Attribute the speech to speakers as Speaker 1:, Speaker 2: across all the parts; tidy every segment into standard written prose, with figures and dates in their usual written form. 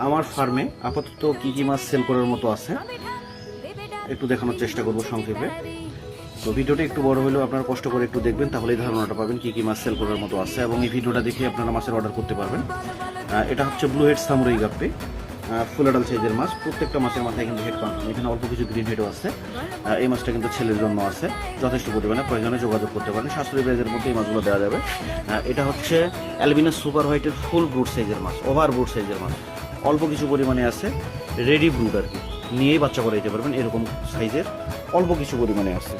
Speaker 1: আমার ফার্মে আপাতত কি কি মাছ সেল করার মতো আছে একটু দেখানোর চেষ্টা করব সংক্ষেপে। তো ভিডিওটা একটু বড় হলেও আপনারা কষ্ট করে একটু দেখবেন, তাহলেই ধারণাটা পাবেন কি কি মাছ সেল করার মতো আছে, এবং এই ভিডিওটা দেখে আপনারা মাছের অর্ডার করতে পারবেন। এটা হচ্ছে blue head samurai guppy, full adult সাইজের মাছ। প্রত্যেকটা মাছের মাথায় কিন্তু হেড কনফার্ম, এখানে অল্প কিছু গ্রিন হেডও আছে। এই মাছটা কিন্তু ছেলের জন্য আছে, যথেষ্ট পরিমাণে, প্রয়োজনে যোগাযোগ করতে পারেন। সাশ্রয়ী প্রাইজের মধ্যে এই মাছগুলো দেওয়া যাবে। এটা হচ্ছে অ্যালবিনাস সুপার হোয়াইটের ফুল ব্রুড সাইজের মাছ, ওভার ব্রুড সাইজের মাছ। অল্প কিছু পরিমাণে আছে, রেডি ব্রুড আর কি, নিয়েই বাচ্চা করে দিতে পারবেন, এরকম সাইজের অল্প কিছু পরিমাণে আছে।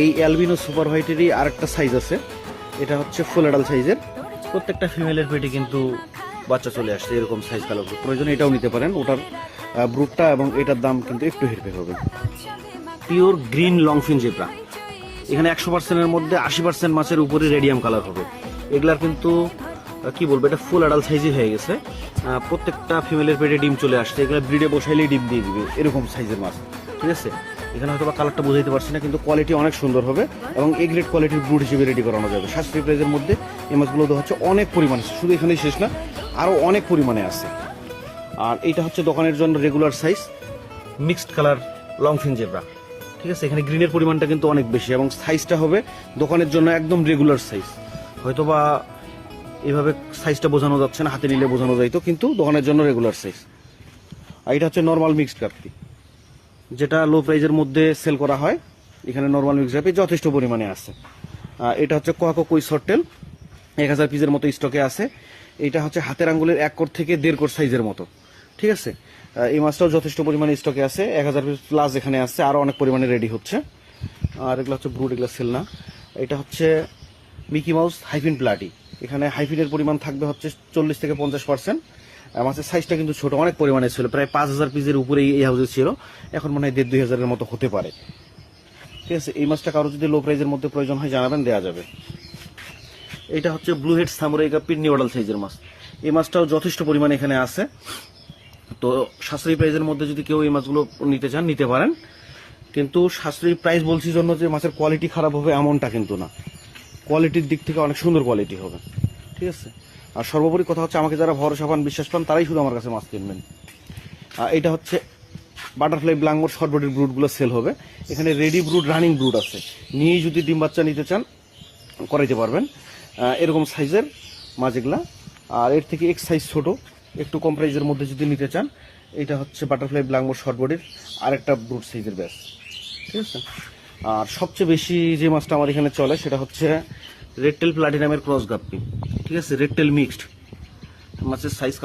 Speaker 1: এই অ্যালবিনো সুপার হোয়াইটেরই আরেকটা সাইজ আছে, এটা হচ্ছে ফুল অ্যাডাল্ট সাইজের। প্রত্যেকটা ফিমেলের পেটে কিন্তু বাচ্চা চলে আসছে, এরকম সাইজ কালো। প্রয়োজনে এটাও নিতে পারেন, ওটার ব্রুডটা এবং এটার দাম কিন্তু একটু হেরফের হবে। পিওর গ্রিন লংফিন জেব্রা, এখানে 100%-এর মধ্যে 80% মাছের উপরে রেডিয়াম কালার হবে। এগুলার কিন্তু কি বলবো, এটা ফুল অ্যাডাল্ট সাইজই হয়ে গেছে। প্রত্যেকটা ফিমেলের পেটে ডিম চলে আসছে, এগুলো ব্রিডে বসাইলেই ডিম দিয়ে দিবে, এরকম সাইজের মাছ। ঠিক আছে, এখানে হয়তো বা কালারটা বোঝাইতে পারছি না, কিন্তু কোয়ালিটি অনেক সুন্দর হবে এবং এ গ্রেড কোয়ালিটির ব্রুড হিসেবে রেডি করানো যাবে। সাশ্রয়ী প্রাইজের মধ্যে এই মাছগুলো তো হচ্ছে অনেক পরিমাণে, শুধু এখানেই শেষ না, আরও অনেক পরিমাণে আছে। আর এইটা হচ্ছে দোকানের জন্য regular size mixed colour longfin zebra. ঠিক আছে, এখানে গ্রিনের পরিমাণটা কিন্তু অনেক বেশি এবং সাইজটা হবে দোকানের জন্য একদম রেগুলার সাইজ। হয়তো বা এইভাবে সাইজটা বোঝানো যাচ্ছে না, হাতে নিলে বোঝানো যাইতো, কিন্তু দোকানের জন্য রেগুলার সাইজ। আর এটা হচ্ছে নর্মাল মিক্সড গাপ্পি, যেটা লো প্রাইজের মধ্যে সেল করা হয়। এখানে নর্মাল মিক্সড গাপ্পি যথেষ্ট পরিমাণে আছে। এটা হচ্ছে কোয়াকো কুই সরটেল, 1000 পিসের মতো স্টকে আছে। এটা হচ্ছে হাতের আঙ্গুলের 1 কোর থেকে 1.5 কোর সাইজের মতো। ঠিক আছে, এই মাছটাও যথেষ্ট পরিমাণে স্টকে আছে, 1000 পিস প্লাস এখানে আছে, আরও অনেক পরিমাণে রেডি হচ্ছে। আর এগুলো হচ্ছে ব্রুড, এগুলো সেল না। এটা হচ্ছে মিকি মাউস হাইফিন প্লাটি, এখানে হাইফিনের পরিমাণ থাকবে হচ্ছে 40 থেকে 50%। মাছের সাইজটা কিন্তু ছোট, অনেক পরিমাণে ছিল, প্রায় 5000 পিসের উপরে এই হাউসে ছিল, এখন মনে হয় 1500-2000-এর মতো হতে পারে। ঠিক আছে, এই মাছটা কারো যদি লো প্রাইজের মধ্যে প্রয়োজন হয় জানাবেন, দেওয়া যাবে। এটা হচ্ছে ব্লু হেড সামুরাই গাপ্পির নিউডাল সাইজের মাছ। এই মাছটাও যথেষ্ট পরিমাণে এখানে আছে। তো সাশ্রয়ী প্রাইজের মধ্যে যদি কেউ এই মাছগুলো নিতে চান, নিতে পারেন। কিন্তু সাশ্রয়ী প্রাইস বলছি জন্য যে মাছের কোয়ালিটি খারাপ হবে এমনটা কিন্তু না, কোয়ালিটির দিক থেকে অনেক সুন্দর কোয়ালিটি হবে। ঠিক আছে, আর সর্বোপরি কথা হচ্ছে, আমাকে যারা ভরসা পান, বিশ্বাস পান, তারাই শুধু আমার কাছে মাছ কিনবেন। এটা হচ্ছে বাটারফ্লাই ব্ল্যাঙ্কমোর শর্ট বডির ব্রুডগুলো সেল হবে। এখানে রেডি ব্রুড, রানিং ব্রুড আছে, নিয়েই যদি ডিম বাচ্চা নিতে চান করাইতে পারবেন। এরকম সাইজের মাছ এগুলা। আর এর থেকে এক সাইজ ছোট, একটু কম প্রাইজের মধ্যে যদি নিতে চান, এটা হচ্ছে বাটারফ্লাই ব্ল্যাঙ্কমোর শর্ট বডির আরেকটা ব্রুড সাইজের ব্যাস। ঠিক আছে, আর সবচেয়ে বেশি যে মাছটা আমার এখানে চলে সেটা হচ্ছে রেড টেল প্লাটিনামের ক্রস গাপ্পি। ঠিক আছে, রেড টেল মিক্সড মাছের সাইজ